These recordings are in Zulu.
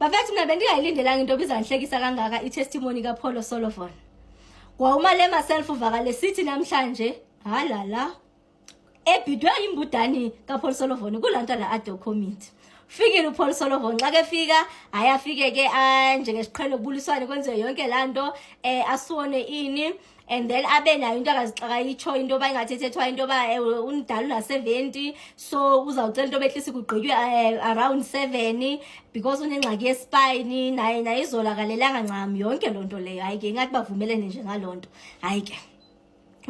bafethu mina bendingayilindelanga into bizanhlekisa kangaka i-testimony kaPaul Solomon. Kwaumalema self uvakale sithi namhlanje halala ebhidwe imbudani kaPaul Solomon kulanto la adocument. Fikile uPaul Solomon xa ke fika ayafike ke njengesiqhelo kubuliswane kwenziwe yonke lanto asone ini and then abe nayo into akazixakayitsho into ba ingathethethwa into ba undala una 70 so uzawucela into behlisi kugqitywe around 7 because unengxaki yespine naye izolakalelanga ncam yonke lonto leyo. Hayi ke ingathi bavumelene nje ngalonto. Hayi ke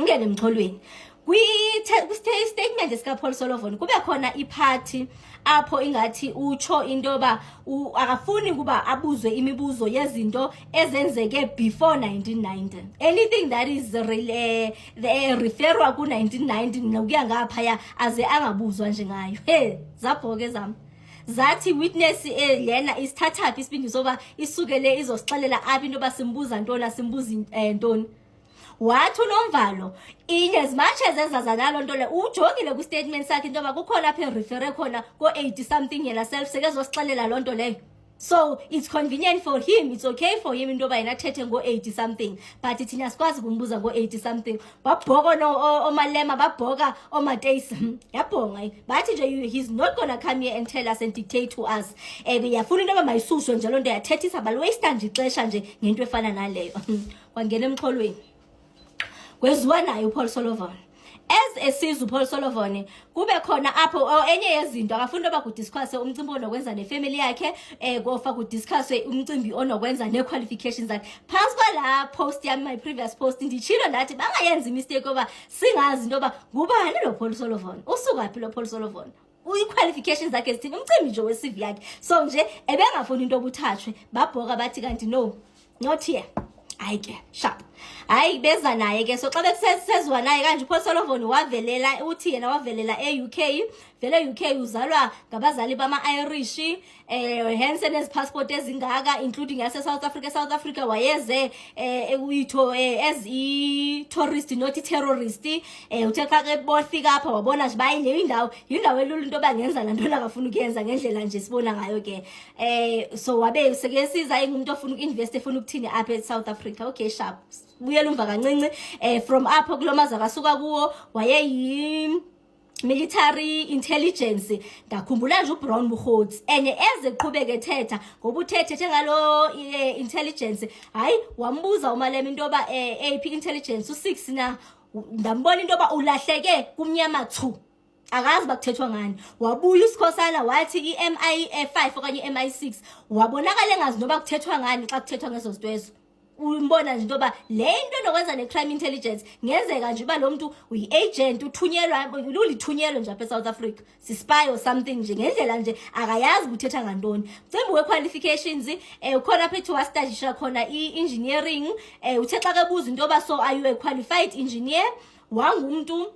ngene emxholweni kwi-statement esikaPaul Solomon kube khona iphathi apho ingathi utsho into ba akafuni kuba abuzwe imibuzo yezinto ezenzeke before 1990. Anything that is referwa ku 1990 nokuya ngaphaya aze angabuzwa nje ngayo. Zabhoke zami zathi witness lena isithathapi isibindi soba isukele izosixelela apha into basimbuza ntoni asimbuzi ntoni. Wathi uNomvalo in as much as ezazanalo nto le ujongile ku statement sakhe into ba kukhona apha refer khona ko 80 something yena self sekezosixelela lonto leyo. So it's convenient for him, it's okay for him into ba yena thethe ngo 80 something but thina sikwazi kumbuza ngo 80 something. Babhoko no omalema babhoka omateyisi yabhonga bathi nje he's not gonna come here and tell us and dictate to us. Yafuna into ba mayisuswe nje lonto yathethisa bal waste nje ixesha nje ngento efana naleyo. Kwangena emxholweni kweziwa nayo uPaul Solomon as esizwe uPaul Solomon kube khona apho enye yezinto akafuna ba kudiscuss umcimbi onokwenza nefamily yakhe kofa kudiscuss umcimbi onokwenza nequalifications zakhe. Phansi kwala post yami my previous post ndichilo ndathi bangayenza mistake oba singazi into ba ngubani lo Paul Solomon usuka phi lo Paul Solomon qualifications zakhe zithini umcimbi nje weCV yakhe. So nje ebengafuni into obuthathwe babhoka bathi kanti no not here. Hayi ke sharp hayi beza naye ke so xa besesezwa naye kanje uPaul Solomon wavelela uthi yena wavelela eUK vele UK uzalwa ngabazali bama-Irish hence passport ezingaka including yase South Africa wayeze uyitho as tourist not terrorist uthe xa ke bofika apha wabona nje bayile indawo elula into bangenza lanto akafuna ukuyenza ngendlela nje sibona ngayo ke so wabe seke siza ingumuntu ofuna ukinvest efuna ukuthini apha eSouth Africa. Okay sharp buyela umva kancinci from apho kulomaza akasuka kuwo waye military intelligence. Ndakhumbula nje uBrown Buchotsi enye ezeqhubeke ethetha ngoba uthethe ngalo intelligence. Hayi wambuza umalema into ba AP intelligence u6 na ndambona into ba ulahleke kumnyama 2 akazi bakuthethwa ngani. Wabuya uSikhosana wathi iMI5 okanye iMI6 wabonakala engazi noba kuthethwa ngani xa kuthethwa ngezo zinto ezo. Umbona nje into ba le into enokwenza necrime intelligence ngenzeka nje ba lo muntu uyiagent uthunyelwa ulithunyelwe nje apha eSouth Africa si-spy or something nje ngendlela nje akayazi ukuthetha ngantoni. Mthembu we-qualifications ukhona apha ethi wastudisha khona i-engineering uthe xa kebuza into ba so are you a qualified engineer wangumuntu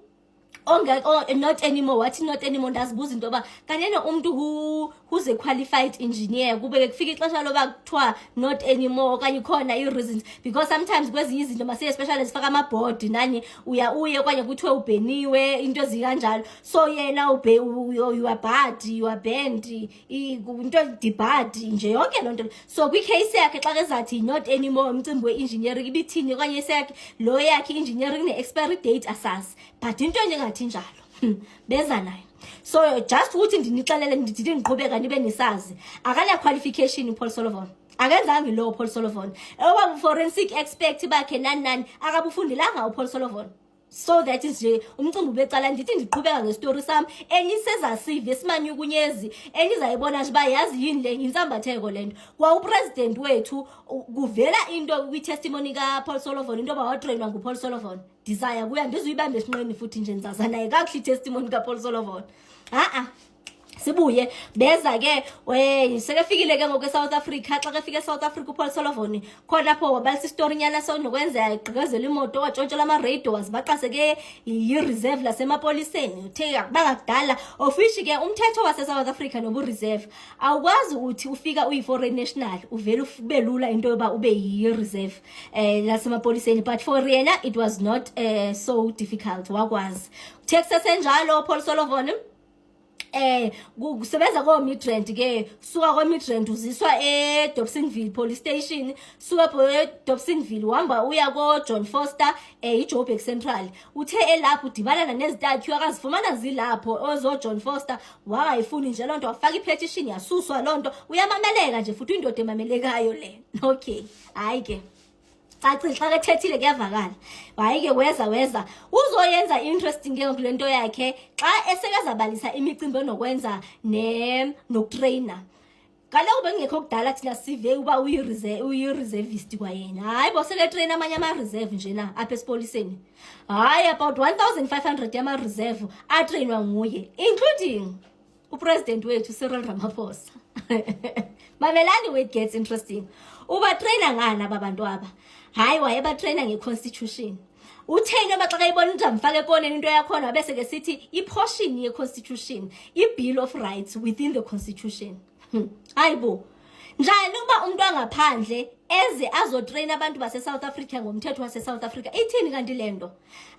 not anymore. Wathi not anymore ndazibuza into ba kanene umuntu who's a qualified engineer kube kufika ixesha loba kuthiwa not anymore okanye khona i-reasons because sometimes kwezinye izinto mase especially sifaka ama-board nani uye okanye kuthiwe ubheniwe into ezikanjalo so yena you are bad you are banned into debad nje yonke lonto. So kwi-case yakhe xa kezathi not anymore umcimbi we-engineering ibithini okanye yakhe lo yakhe engineering ne-expiry date asazi but into njengathi njalo beza nayo. So just ukuthi ndinixelele ndithi ndiqhubeka nibe nisazi akana qualification uPaul Solomon akenzanga lo Paul Solomon oba forensic expert bakhe nani akabufundelanga uPaul Solomon. So that is nje umcimbi ubecala ndithi ndiqhubeka ngestory sami eniseza sive simanye ukunyezi enizayibona nje bayazi yini le insambatheko lento kwa upresident wethu kuvela into kwi-testimony kaPaul Solomon into bawatrainwa nguPaul Solomon. Desire kuya ndizuyibambe esinqeni futhi nje nzaza naye kakuhle i-testimony kaPaul Solomon. Sibuye beza ke sekefikile ke ngoku eSouth Africa xa kefika eSouth Africa uPaul Solomon khona lapho wabalisa istory nyana sonokwenza igqekezela imoto watshontshela ama-radio wazibaqase ke i-reserve lasemapoliseni uthe akubanga kudala ofishi ke umthetho wase-South Africa nobu-reserve awukwazi ukuthi ufika uyi-foreign national uvele ube lula into yoba ube yi-reserve lasemapoliseni but for yena it was not so difficult wakwazi uthe kusesenjalo Paul Solomon kusebenza ko-Midrand ke, suka kwa-Midrand uziswa eDobsonville Police Station, suka eDobsonville uhamba uya ko-John Foster iJoburg Central. Uthe elapho udibana nezintathu akazifumana zilapho ozo-John Foster, wakayifuni nje loo nto, wafaka ipetition yasuswa loo nto. Uyamameleka nje futhi indoda emamelekayo le. Okay, hayi ke cacile xa kethethile kuyavakala. Hayi ke weza uzoyenza interesting ke kule nto yakhe xa esekazabalisa imicimbi enokwenza nokutrainer. Kaloku bengekho kudala thina sive uba uyi-reservist kwayena. Hayi bo sele-train amanye ama-reserve njena apha esipoliseni. Hayi about 1500 yama-reserve atrainwa nguye, including upresident wethu Cyril Ramaphosa. Mamelani where it gets interesting. Ubatraina ngani aba bantu aba? Hayi wayebatraina nge-constitution. Utheni oba xa kayibona ukuthi amfake ekoneni into yakhona bese ke sithi i-portion ye-constitution, i-Bill of Rights within the constitution. Hayi bo, njani uba umuntu angaphandle eze azotrain abantu base-South Africa ngomthetho wase-South Africa? Ithini kanti le nto?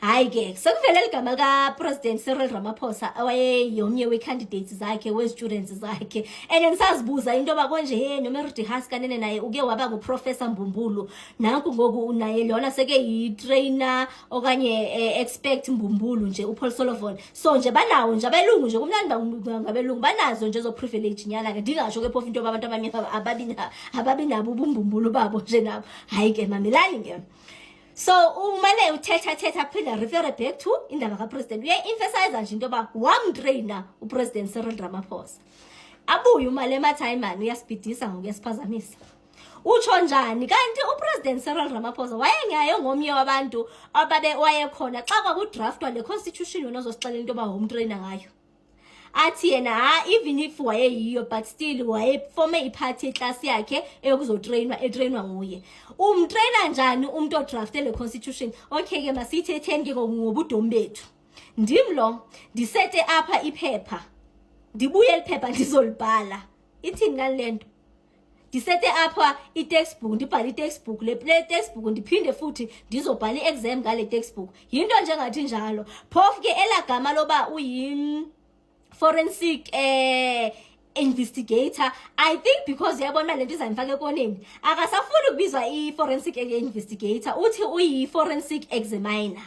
Hayi ke sekuvele ligama kaPresident Cyril Ramaphosa owayeyomnye we-candidates zakhe, we-students zakhe, and nisazibuza into yoba konje noMerudi Haska kanene naye uke waba nguProfessor Mbumbulu, nanku ngoku naye lona seke yi-trainer okanye expect Mbumbulu nje uPaul Solomon. So nje banawo nje abelungu nje kumnandi ngabelungu banazo nje zo privilege nyana ke, ndingasho ke phofu into yoba abantu abanye ababi nabo ubumbumbulu babo nje nabo. Hayi ke mamelani ke. So umane uthetha phinda refer back to indaba kaPresident, uye-emphasize nje into yoba wamtrainer uPresident Cyril Ramaphosa. Abuye umale emathayimani uyasibhidisa ngokuyasiphazamisa. Utsho njani kanti uPresident Cyril Ramaphosa wayengayo ngomnye wabantu ababe wayekhona xa kwakudraftwa le constitution yona ozosixelela into yoba wumtrainer ngayo? Athi yena even if wayeyiyo but still wayefome iphathi eklasi yakhe etrainwa nguye. Umtrainer njani umuntu odrafte le constitution? Okay ke masithetheni ke ngobudomi bethu. Ndim lo ndisete apha iphepha, ndibuye liphepha ndizolibhala. Ithini ngale lento? Ndisete apha i-textbook, ndibhala i-textbook, le textbook ndiphinde futhi ndizobhala i-exam ngale textbook. Yinto njengathi njalo. Phofu ke elagama loba forensic investigator, I think because yabona lento izanifaka ekoneni akasafuni ukubizwa i-forensic investigator, uthi uyi-forensic examiner.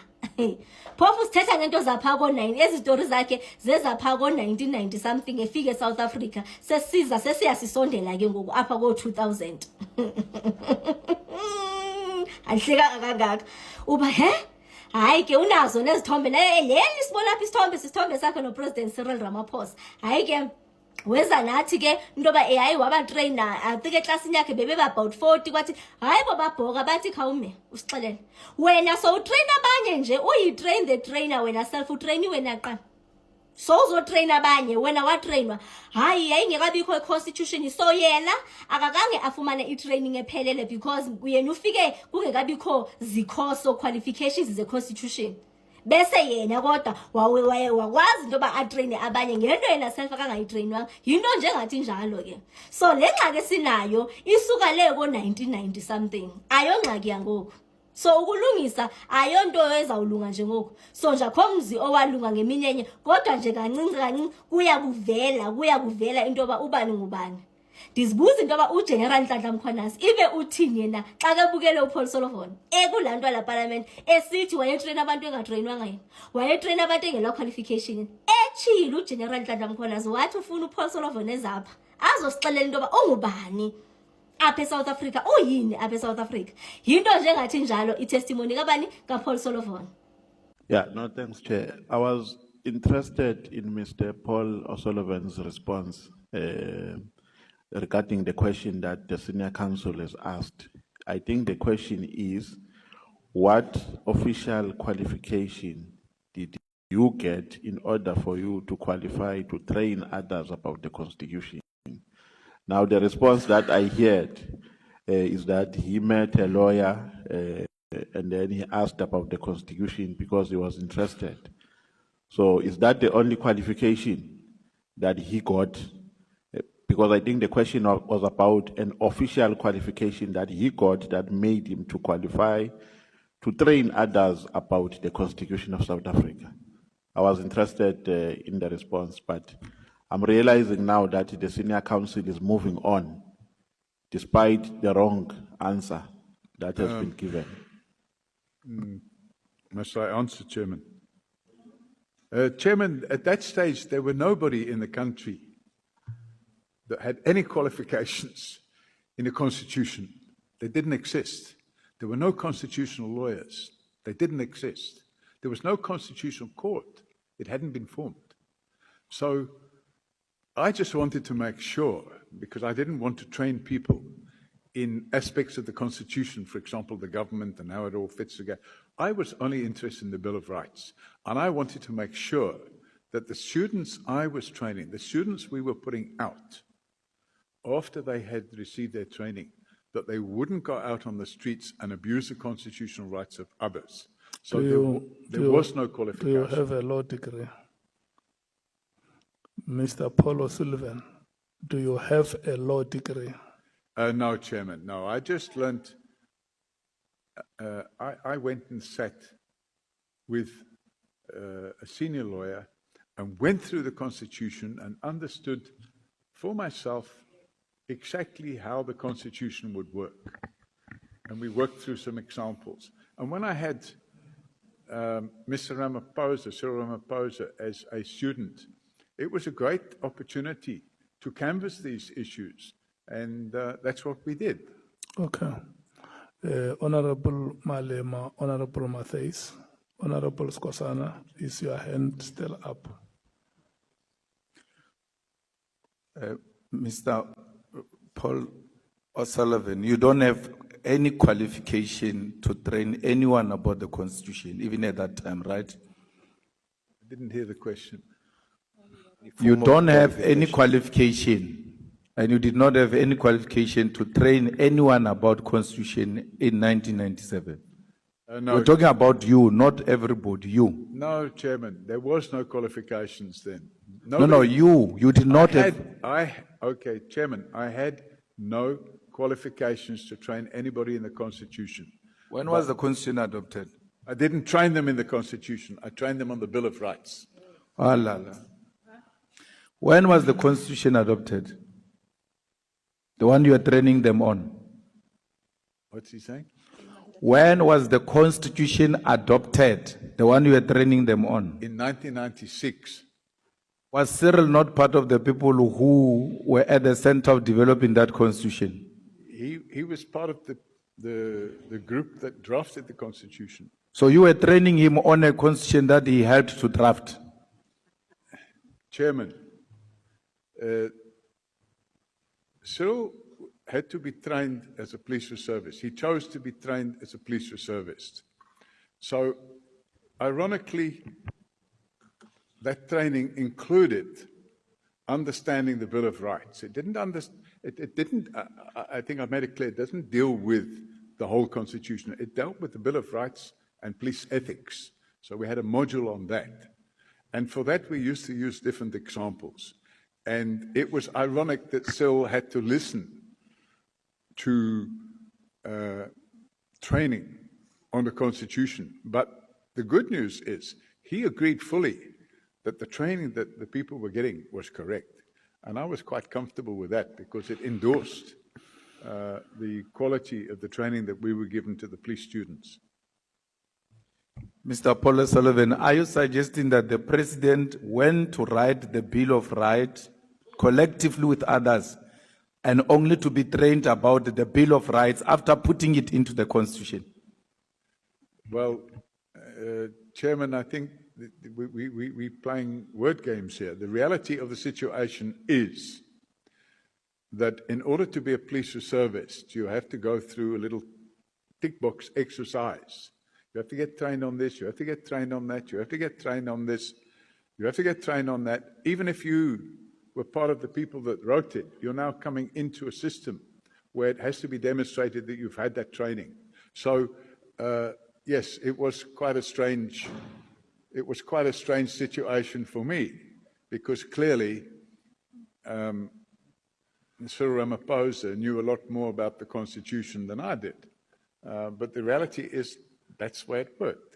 Phofu sithetha ngento zapha ko-9, ezi story zakhe zezapha ko-1990 something, efike eSouth Africa sesiyasisondela ke ngoku apha ko-2000. Andihlekanga kangaka uba hayi ke unazo nezithombe leli sibona apha isithombe sakhe noPresident Cyril Ramaphosa. Hayi ke weza nathi ke into yoba hayi wabatrainer, I think eklasini yakhe bebe about 40, kwathi hayi bo babhoka bathi khawume usixelele wena so utrain abanye nje, uyi-train the trainer wena self utrainiwe naqa. So uzotrain abanye wena watrainwa. Hayi yayingekabikho i-constitution, so yena akakange afumane i-training ephelele because yena ufike kungekabikho zikhoso qualifications ze-constitution. Bese yena kodwa wakwazi into yoba atraine abanye ngento yena self akangayitrainwanga. Yinto njengathi njalo ke. So le ngxaki esinayo isuka le ko-1990 something, ayongxaki yangoku. So ukulungisa ayonto ezawulunga nje ngoku. So nje akho mzi owalunga ngeminyenye, kodwa nje kancinci kuya kuvela into yoba ubani ngubani. Ndizibuza into yoba uGeneral Nhlanhla Mkhwanazi ibe uthini yena xa kebukele uPaul Solomon kulaa nto la parliament esithi wayetraina abantu engatrainwanga yena, wayetraina abantu engela qualification. Etshile uGeneral Nhlanhla Mkhwanazi wathi ufuna uPaul Solomon ezapha azosixelela into yoba ungubani apha eSouth Africa, uyini apha eSouth Africa. Yinto njengathi njalo i-testimony kabani kaPaul Solomon. Yeah, no, thanks, Chair. I was interested in Mr. Paul O'Sullivan's response regarding the question that the senior counsel has asked. I think the question is, what official qualification did you get in order for you to qualify to train others about the Constitution? Now, the response that I heard is that he met a lawyer and then he asked about the Constitution because he was interested. So is that the only qualification that he got? Because I think the question was about an official qualification that he got that made him to qualify to train others about the Constitution of South Africa. I was interested in the response, but I'm realizing now that the senior council is moving on, despite the wrong answer that has been given. Must I answer, Chairman? Chairman, at that stage, there were nobody in the country that had any qualifications in the Constitution. They didn't exist. There were no constitutional lawyers. They didn't exist. There was no constitutional court. It hadn't been formed. So I just wanted to make sure, because I didn't want to train people in aspects of the Constitution, for example, the government and how it all fits together. I was only interested in the Bill of Rights. And I wanted to make sure that the students I was training, the students we were putting out, after they had received their training, that they wouldn't go out on the streets and abuse the constitutional rights of others. So there was no qualification. Do you have a law degree? Mr. Paul O'Sullivan, do you have a law degree? No, Chairman, no. I just learned, I went and sat with a senior lawyer and went through the Constitution and understood for myself exactly how the Constitution would work. And we worked through some examples. And when I had Mr. Ramaphosa, Cyril Ramaphosa, as a student, it was a great opportunity to canvass these issues. And that's what we did. Okay. Honorable Malema, Honorable Matthys, Honorable Skosana, is your hand still up? Mr. Paul O'Sullivan, you don't have any qualification to train anyone about the Constitution, even at that time, right? I didn't hear the question. You don't have any qualification, and you did not have any qualification to train anyone about Constitution in 1997. No, We're talking about you, not everybody, you. no, Chairman, there was no qualifications then. No, you did not have. Okay, Chairman, I had no qualifications to train anybody in the Constitution. When was the Constitution adopted? I didn't train them in the Constitution. I trained them on the Bill of Rights. Oh, la, la. When was the Constitution adopted? The one you are training them on. What's he saying? When was the Constitution adopted? The one you are training them on. In 1996. Was Cyril not part of the people who were at the center of developing that Constitution? He was part of the group that drafted the Constitution. So you were training him on a Constitution that he helped to draft? Chairman, Cyril had to be trained as a police reservist. He chose to be trained as a police reservist. So, ironically, that training included understanding the Bill of Rights. It didn't, I think I've made it clear, it doesn't deal with the whole Constitution. It dealt with the Bill of Rights and police ethics. So we had a module on that. And for that, we used to use different examples. And it was ironic that Cyril had to listen to training on the Constitution. But the good news is he agreed fully that the training that the people were getting was correct. And I was quite comfortable with that because it endorsed the quality of the training that we were given to the police students. Mr. Paul O'Sullivan, are you suggesting that the President went to write the Bill of Rights collectively with others and only to be trained about the Bill of Rights after putting it into the Constitution? Well, Chairman, I think we're playing word games here. The reality of the situation is that in order to be a police reservist, you have to go through a little tick box exercise. You have to get trained on this, you have to get trained on that, you have to get trained on this, you have to get trained on that. Even if you were part of the people that wrote it, you're now coming into a system where it has to be demonstrated that you've had that training. So, yes, it was quite a strange situation for me, because clearly Cyril Ramaphosa knew a lot more about the Constitution than I did. But the reality is that's where it worked.